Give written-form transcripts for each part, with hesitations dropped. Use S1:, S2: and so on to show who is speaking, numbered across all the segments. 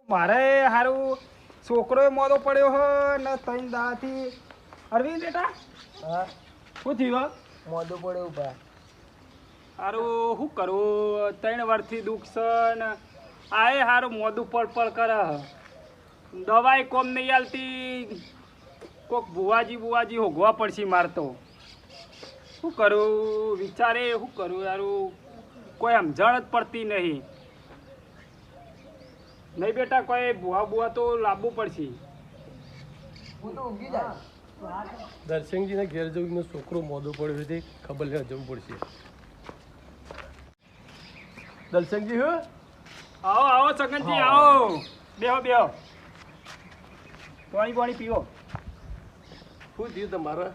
S1: મારે હારું છોકરો મોદો પડ્યો હ ને ત્રણ દાથી અરવિંદ બેટા
S2: હા
S1: શું થયું
S2: મોદો પડ્યો ભા
S1: હારું શું કરું 3 વર્ષથી દુઃખ છે ને આએ હારું મોદું પડ કરે દવાઈ કોમ નહીં આલતી કોક બુવાજી હોગવા પડશે મારતો શું કરું વિચારે શું કરું યારું કોઈ સમજણ જ પડતી નહીં નહીં બેટા કોઈ બુવા તો લાવવું પડશે
S2: હું તો ઊંઘી જાય
S3: દર્શનજીને ઘેર જવું છોકરો મોદો પડ્યો છે ખબર લેવા જવું પડશે. દર્શનજી હો
S1: આવો સગનજી આવો બેહો પાણી પીવો.
S3: શું થયું તમારે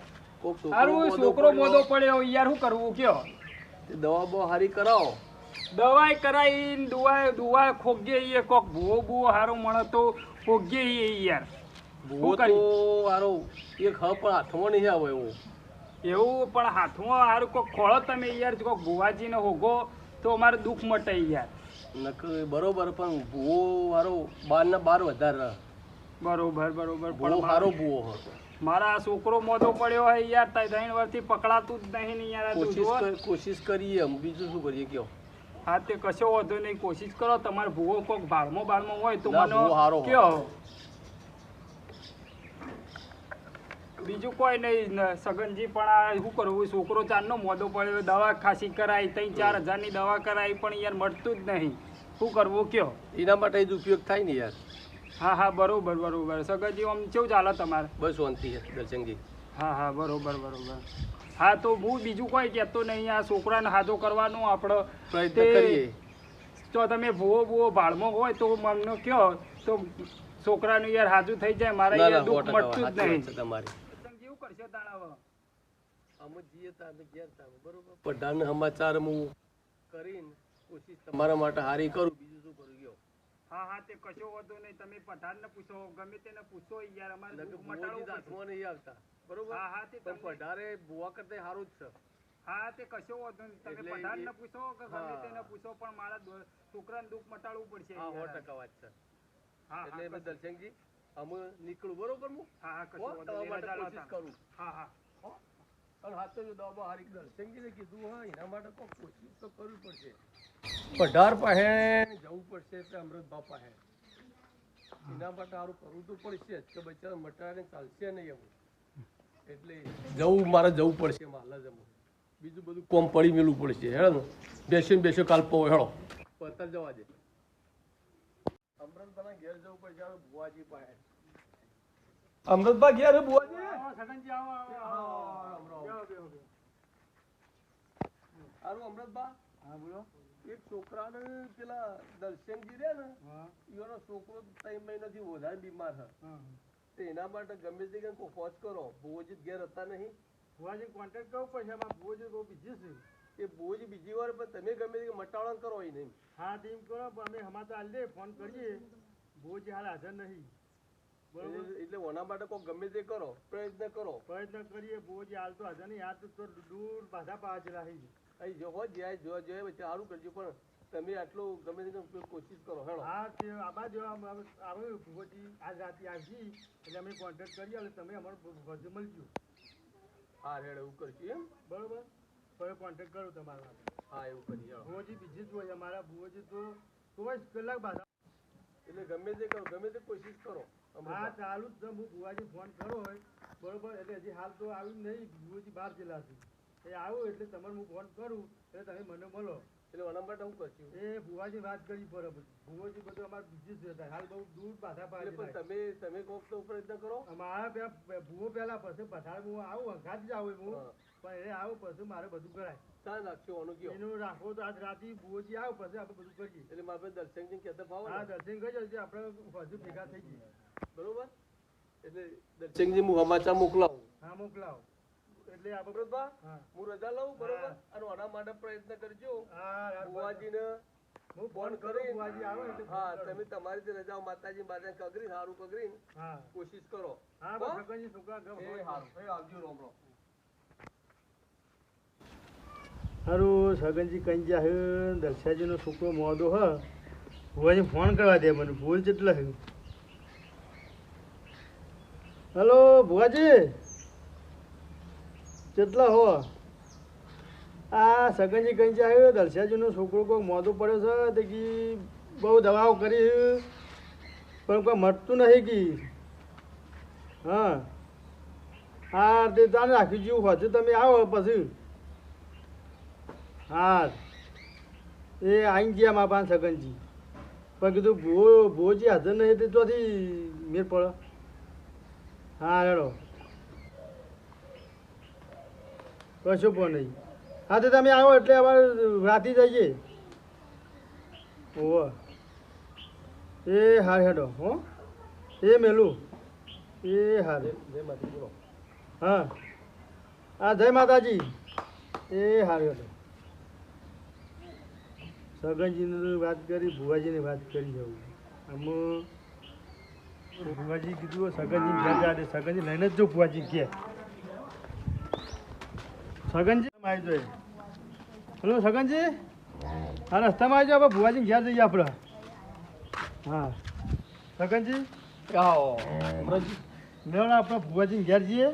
S3: કોક
S1: સારું છોકરો મોદો પડ્યો યાર શું કરવું કયો
S3: દવા બહુ સારી કરાવો.
S1: દવાઈ કરાઈ દુવા ખોગે ઈએ કોક ભૂવો હારો મળે તો ખોગે ઈએ યાર
S3: ભૂવો તો હારો એક હ પણ હાથમાં નહીં આવે
S1: એવું પણ હાથમાં હારું કોક ખોળો તમે યાર કોક ભુવાજીને હોગો તો અમારે દુઃખ મટે યાર.
S3: નક્કી બરોબર પણ ભૂવો હારો 12 વધારે રહે.
S1: બરોબર
S3: ભૂવો સારો ભૂવો હતો.
S1: મારા છોકરો મોદો પડ્યો હોય યાર 3 વર્ષથી પકડાતું જ નહીં ને યાર
S3: કોશિશ કરીએ બીજું શું કરીએ કયો.
S1: હા તે કશો વાંધો નહીં કોશિશ કરો તમારે ભૂવો કોક બાળમાં હોય તો
S3: ના, ભૂવો હારો
S1: મને કયો બીજું કોઈ નહીં સગનજી પણ આ શું કરવું છોકરો ચારનો મોદો પડ્યો દવા ખાસી કરાઈ 3-4 હજારની દવા કરાઈ પણ યાર મળતું જ નહીં શું કરવું કયો
S3: એના માટે જ ઉપયોગ થાય ને યાર.
S1: હા બરોબર સગનજી આમ કેવું ચાલે તમારે
S3: બસ શાંતિ છે દર્શનજી.
S1: હા બરોબર હા તો હું બીજું કોઈ કહેતો નહીં આ છોકરાને હાજો કરવાનો આપણો
S3: પ્રયત્ન કરીએ.
S1: તો તમે ભૂવો ભાડમાં હોય તો મને કહો તો છોકરાનું યાર હાજુ થઈ જાય મારે યાર દુઃખ મળતું જ નહીં.
S3: તમારી
S1: જેવું કરશો તાણાવ
S3: અમે જઈએ તાને ઘેર તાને બરોબર પઢાને સમાચાર હું કરીને કોશિશ તમારા માટે હારી કરું બીજું શું કરું ગયો.
S1: હા તે કશો વાંધો નહીં તમે પઠાણને પૂછો ગમે તેને પૂછો યાર અમારે દુઃખ મટાડવું પડશે.
S3: હાથમાં નહીં આવતા બરોબર.
S1: હા તે
S3: પણ પઢારે બુવા કરતા સારું જ છે.
S1: હા તે કશો વાંધો નહીં તમે
S3: એટલે
S1: પઠાણને પૂછો કે ગમે
S3: હા.
S1: તેને પૂછો પણ મારા છોકરાને દુઃખ મટાડવું પડશે
S3: હા
S1: યાર.
S3: 100% વાત છે.
S1: હા
S3: એટલે
S1: કશો-
S3: દર્શનજી અમે નીકળું બરોબર હું
S1: હા કશો
S3: હો,
S1: વાંધો
S3: તમારા
S1: નહીં.
S3: માટે
S1: રજા લો
S3: કોશિશ
S1: તાણ.
S3: કરું.
S1: હા
S3: અને હાથ તો જો દવા હારી દર્શનજીને કીધું હોય એના માટે કોઈ કોશિશ તો કરવી પડશે. પઢાર પાસે જવું પડશે એટલે અમૃતભા પાસે એના માટે સારું કરવું તો પડશે જ કે બચારા મટાડીને ચાલશે નહીં એવું એટલે મારે જવું પડશે માલા જવું બીજું બધું કોમ પડી મેળવું પડશે હેડો બેસો કાલ પો હેડો પતર જવા દે અમૃતભાઈ ઘેર જવું પડશે બુવાજી પાસે અમૃતભાઈ ઘેર બુવાજી
S1: સગનજી આવો
S3: સારું અમૃતભા
S1: હા બોલો
S3: એક છોકરાને પેલા દર્શનજી રે ને એનો છોકરો 3 મહિનાથી વધારે બીમાર છે તો એના માટે ગમે તે કોઈ ફોજ કરો ભુવોજી ઘેર હતા નહીં
S1: ભુવાજી કોન્ટેક્ટ કરવો પડશે એમાં ભુવાજી બહુ બીજી છે
S3: એ ભુવોજી બીજી વાર પણ તમે ગમે તે મટાળણ કરો એ નહીં
S1: હા તેમ કરો પણ અમે હમણાં હાલ દે ફોન કરીએ ભુવાજી હાલ હાજર નહીં બરોબર
S3: એટલે ઓના માટે કોઈ ગમે તે કરો પ્રયત્ન કરો
S1: પ્રયત્ન કરીએ ભુવાજી હાલ તો હાજર નહીં હાલ તો દૂર બાધા પાછ રહી
S3: અહીં જો હો જાય પછી સારું કરજો પણ તમે આટલું ગમે તે કોશિશ કરો હેડો
S1: હા તે આબા જો આવે ભુવાજી આજ રાતે આવજી એટલે અમે કોન્ટેક્ટ કરીએ એટલે તમે અમારું બધું મળજો
S3: હા રેડ એવું કરશું એમ
S1: બરોબર હવે કોન્ટેક્ટ કરો તમારા માટે
S3: હા એવું કરીએ હેડો.
S1: ભુવાજી બીજી જ હોય અમારા ભુવાજી તો 24 કલાક બાધા
S3: એટલે ગમે તે કરો ગમે તે કોશિશ કરો
S1: હા ચાલુ જ છે હું ભુવાજી ફોન કરો હોય બરોબર એટલે હજી હાલ તો આવ્યું નહીં ભુવાજી બહાર ગયેલા છે એ આવું એટલે તમારે હું ફોન કરું એટલે તમે મને મળો
S3: એટલે ઓના માટે હું કરશું
S1: એ ભુવાજી વાત કરી બરોબર ભુવાજી બધું અમારે બીજી જ હતા હાલ બહુ દૂર બાધા
S3: એટલે
S1: પાડે
S3: પણ તમે કોક તો પ્રયત્ન કરો
S1: અમારા ભૂવો પહેલા પછી પથાર હું આવું અંગાત જ આવું હું
S3: હા.
S1: પણ એ આવું પછી મારે બધું કરાય
S3: ચાલ નાખશો ઓનું કયો
S1: એનું રાખો તો આજ રાતે ભુવોજી આવું પછી આપણે બધું કરીએ
S3: એટલે મારે દર્શનજી કહેતા ફાવો
S1: હા
S3: ને?
S1: દર્શન કરી જશે આપણે બધું ભેગા થઈ જઈએ
S3: બરોબર એટલે દર્શનજી હું સમાચાર મોકલાવું
S1: હા મોકલાવો એટલે આપણે
S3: અમૃતભા
S1: હા
S3: હું રજા લઉં બરોબર
S1: હા.
S3: અને ઓના માટે પ્રયત્ન કરજો
S1: હા
S3: બુવાજીને
S1: હું
S3: ફોન
S1: ફોન કરું
S3: કરી
S1: ભુવાજી આવે એટલે
S3: હા
S1: ફોન કરું.
S3: તમે તમારી જે રજાઓ માતાજી બાજુ કગરી સારું કગરી
S1: હા
S3: કોશિશ કરો
S1: હા
S3: હો?
S1: બસ સગનજી છોકરા ગમ
S3: એ
S1: હોય.
S3: હારું એ આવજો રોમ રોમ
S1: હારું સગનજી કઈ જાય દર્શાજીનો છોકરો મોદો હ
S4: ભુવાજી ફોન કરવા દે મને ભૂલ કેટલા છે હલો ભુવાજી કેટલા હો આ સગનજી કઈ છે આવ્યો દલસાજીનો છોકરો કોઈ મોઢું પડ્યો છે તે કી બહુ દવાઓ કરી પણ કોઈ મટતું નહીં કી હા હા તે તાને રાખી જેવું હોતું તમે આવો પછી હા એ આવીને ગયા મારા પાસે સગનજી પણ કીધું ભુવોજી હાજર નહીં તે ચોથી મેળ પડે હા હેડો કશું પણ નહીં હા તો તમે આવો એટલે અમારે રાતે જઈએ ઓહો એ હાર હેડો હો એ મેલું એ હાર હા હા જય માતાજી એ હાર હેડો સગનજીની વાત કરી ભુવાજીની વાત કરી જવું આમાં ભુવાજી કીધું સગનજી ઘેર જાય સગનજી લઈને જ જો ભુવાજી ઘેર સગનજી આવી જોઈએ હલો સગનજી હા રસ્તામાં આવી જાઓ આપણે ભુવાજી ઘેર જઈએ આપણે હા સગનજી
S3: આવો
S4: લેવડો આપણે ભુવાજી ઘેર જઈએ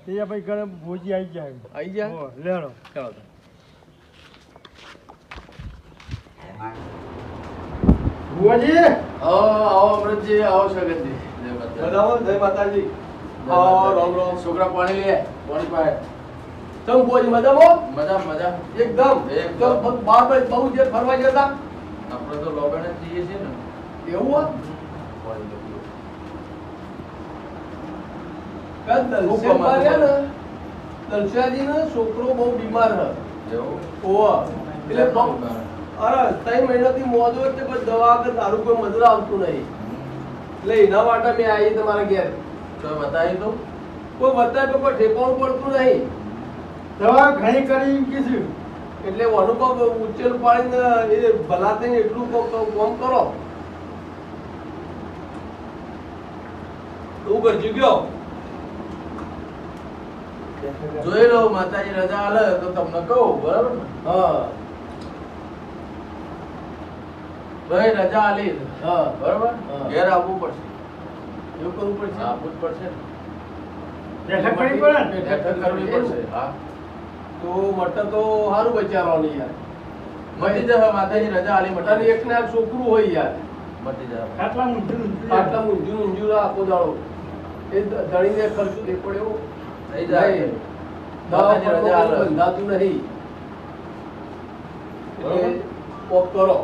S4: તે આપણે ઘરે ભુવાજી આવી જાય
S3: આવી જા
S4: લેવડો
S3: ચાલો
S4: ભુવાજી
S5: આવો અમૃતજી આવો સગનજી જય માતા
S3: બધામાં જય માતાજી આવો રામ રામ
S5: છોકરા પાણી લે પાણી પાય
S3: ચમ બોજી મજામાં
S5: મજા મજા
S3: એકદમ
S5: એકદમ.
S3: તો બાર બાર બહુ જે ફરવા જતા
S5: આપણે તો લોગણ જ જઈએ છીએ ને
S3: એવું હોત
S5: પાણી લે.
S3: દલસાજી નો છોકરો બહુ બીમાર હ
S5: એવું
S3: ઓવા એટલે અરે 3 મહિનાથી મોજો એટલે કોઈ દવા કે દારૂ કોઈ મજૂર આવતું નહીં એટલે એના માટે મેં આવી તમારા ઘેર
S5: તો બતાવી દો
S3: કોઈ બતાવે તો કોઈ ઠેકાણું પડતું નહીં
S4: દવા ઘણી કરી કીધું
S3: એટલે ઓનું કોક ઉચેલ પાડીને એ ભલા થઈને એટલું કોક કામ કરો તું કરજી ગયો
S5: જોઈ લો માતાજી રજા આલે તો તમને કહું બરાબર ને
S3: હા
S5: ભાઈ રજા આલી
S3: હા
S5: બરાબર
S3: હા.
S5: ઘેર આવવું પડશે
S3: એવું કરવું પડશે
S5: આવવું જ પડશે ને.
S4: બેઠક કરવી પડે ને
S5: બેઠક કરવી પડશે હા
S3: તો મટન તો સારું બચારવાનું યાર
S5: મટી જશે માતાજી રજા આલી
S3: મટન
S5: મટી
S3: એક ને એક છોકરું હોય યાર
S5: મટી જશે
S4: આટલા ઊંધું
S3: આટલા ઊંઝું ઊંઝું આખો દાડો એ ધણીને ખર્ચું એ પડે એવું
S5: થઈ જાય માતાજી રજા આલે
S3: બંધાતું નહીં એટલે
S5: બરોબર.
S3: કોક કરો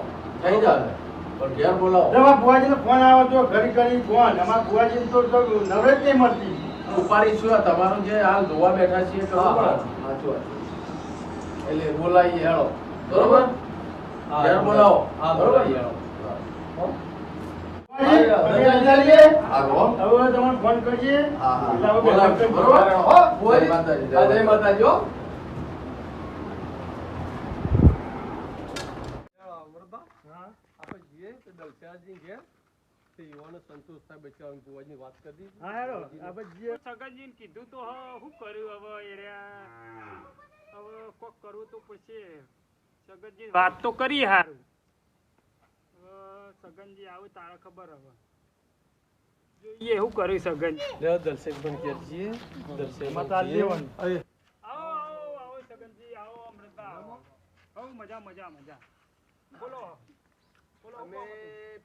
S5: થઈ જાય પણ ઘેર બોલાવો
S4: તમારા ભુવાજીનો ફોન આવે તો ઘડી ઘડી ફોન અમારા ભુવાજીને તો નવરે જ નહીં મળતી
S5: ઉપાડી શું આ તમારું જે હાલ જોવા બેઠા છીએ
S3: હા,
S5: કરવું
S3: હા,
S5: પડે.
S3: સાચું વાત. એટલે બોલાઈએ હેળો
S5: બરોબર
S3: હા,
S5: ઘેર બોલાવો
S3: હા
S5: બરોબર
S3: બોલાઈએ હેળો
S4: ભુવાજી, અમે રજા લઈએ.
S5: હા હો.
S4: હવે તમને ફોન કરીએ
S5: હા, હા.
S4: એટલે હવે
S5: બોલાવો,
S4: બેઠક કરીએ.
S5: બરોબર.
S3: હો, ભુવાજી.
S5: જય માતાજી, જય
S3: હા, જય માતાજી હો.
S4: હા.
S3: આપણે જઈએ તો દલસાજી ઘેર તે યુવાનો સંતોષ થાય બચાવ ભુવાજીની વાત કરી દીધી.
S4: હા હેડો આપણે જઈએ.
S1: સગનજીને કીધું તો શું કર્યું હવે એ રહ્યા હવે કોક કરવું તો પછી સગનજી વાત તો કરી હારું હવે સગનજી આવું તારા ખબર હવે જોઈએ શું કર્યું સગનજી
S3: લે દર્શક પણ ઘેર જઈએ દર્શક
S4: માતા લેવાનું.
S1: આવો આવો આવો સગનજી આવો અમૃતા આવો હવ મજા મજા મજા બોલો બોલો
S3: અમે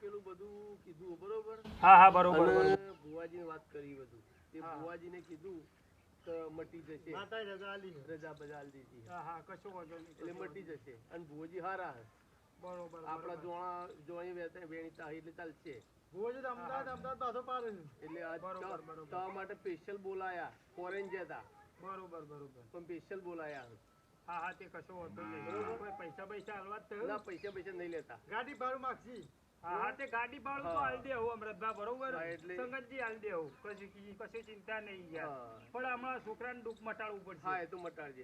S3: પેલું બધું કીધું બરોબર
S1: હા હા બરોબર
S3: અને
S1: બરોબર
S3: ભુવાજીને વાત કરી બધું તે
S1: હા.
S3: ભુવાજીને કીધું કે મટી જશે
S4: માતાએ રજા આલી છે.
S3: રજા બજા આલી દીધી
S1: હા હા કશો વાંધો નહીં
S3: એટલે મટી જશે અને ભુવાજી હારા હે.
S1: બરોબર
S3: આપણા જોણી વેણીતા હોય એટલે ચાલશે
S4: ભુવાજી તો અમદાવાદ પાછો પાડે છે.
S3: એટલે આ
S1: બરોબર, બરોબર.
S3: તમારા માટે સ્પેશિયલ બોલાયા ફોરેન જતા
S1: બરોબર બરોબર
S3: પણ સ્પેશિયલ બોલાયા
S1: હા હા તે કશો વાંધો નહીં બરોબર કોઈ પૈસા પૈસા હાલવા જ થયું
S3: ના પૈસા પૈસા નહીં લેતા
S4: ગાડી ભાડું માગશી.
S1: હા હા તે ગાડી ભાડું તો
S3: હા.
S1: હાલ દેવું અમૃતભાઈ બરોબર
S3: હા, એટલે-
S1: સંગતજી હાલ દેવું કશી ચિંતા નહીં યાર
S3: હા.
S1: પણ હમણાં છોકરાને દુઃખ મટાડવું પડશે
S3: હા એ તો મટાડજે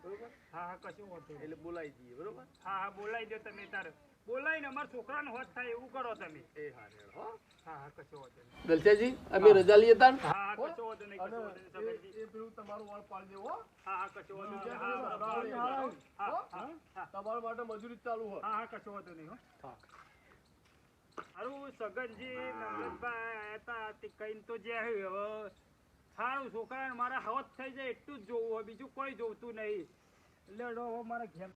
S3: બરોબર
S1: હા હા કશું વાંધો નહીં.
S3: એટલે બોલાવી દઈએ બરોબર
S1: હા હા બોલાવી દો તમે તારે બોલાવીને અમારા છોકરાને હોત થાય એવું કરો તમે
S3: એ હા હો
S1: હા હા કશો વાંધો નહીં
S3: દલસાજી અમે રજા લઈએ તાન
S1: હા હા કશો વાંધો નહીં કશો વાંધો નહીં સંગતજી.
S3: પેલું તમારું વાળ પાડી દેવો
S1: હા હા કશો વાંધો નહીં હા
S3: હા,
S1: બરાબર.
S3: હા,
S1: હા હા હા
S3: તમારા માટે મજૂરી ચાલુ હોય
S1: હા હા કશો વાંધો નહીં હો હારું સગનજી નમરતભાઈ આયા તા તે કઈને તો જે હવે સારું છોકરાને મારા હવત થઈ જાય એટલું જ જોવું હોય બીજું કોઈ જોવતું નહીં એટલે હવે મારા ઘેર